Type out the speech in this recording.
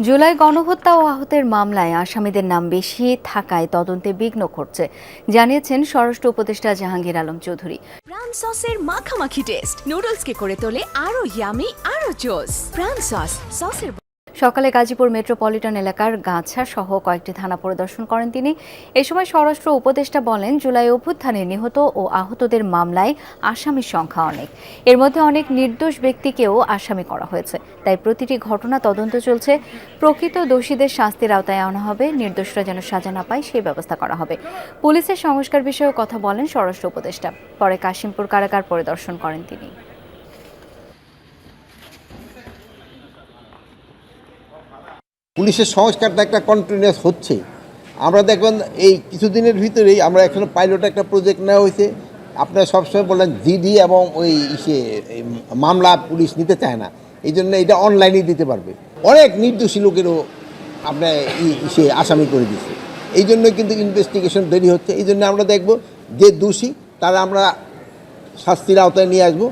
জুলাই গণহত্যা ও আহতের মামলায় আসামিদের নাম বেশি থাকায় তদন্তে বিঘ্ন ঘটছে, জানিয়েছেন স্বরাষ্ট্র উপদেষ্টা জাহাঙ্গীর আলম চৌধুরী। প্রাণ সসের মাখামাখি টেস্ট নুডলসকে করে তোলে আরো ইয়ামি আরো জোস। প্রাণ সসের সকালে গাজীপুর মেট্রোপলিটন এলাকার গাছা সহ কয়েকটি থানা পরিদর্শন করেন তিনি। এ সময় স্বরাষ্ট্র উপদেষ্টা বলেন, জুলাই অভ্যুত্থানে নিহত ও আহতদের মামলায় আসামির সংখ্যা অনেক, এর মধ্যে অনেক নির্দোষ ব্যক্তিকেও আসামি করা হয়েছে। তাই প্রতিটি ঘটনা তদন্ত চলছে, প্রকৃত দোষীদের শাস্তির আওতায় আনা হবে, নির্দোষরা যেন সাজা না পায় সেই ব্যবস্থা করা হবে। পুলিশের সংস্কার বিষয়েও কথা বলেন স্বরাষ্ট্র উপদেষ্টা। পরে কাশিমপুর কারাগার পরিদর্শন করেন তিনি। পুলিশের সংস্কারটা একটা কন্টিনিউয়াস হচ্ছে। আমরা দেখবেন এই কিছুদিনের ভিতরেই আমরা এখানে পাইলট একটা প্রজেক্ট নেওয়া হয়েছে। আপনারা সবসময় বললেন জিডি এবং ওই মামলা পুলিশ নিতে চায় না, এই জন্য এটা অনলাইনেই দিতে পারবে। অনেক নির্দোষী লোকেরও আপনার আসামি করে দিচ্ছে, এই জন্য কিন্তু ইনভেস্টিগেশন দেরি হচ্ছে। এই জন্য আমরা দেখব যে দোষী তারা আমরা শাস্তির আওতায় নিয়ে আসবো।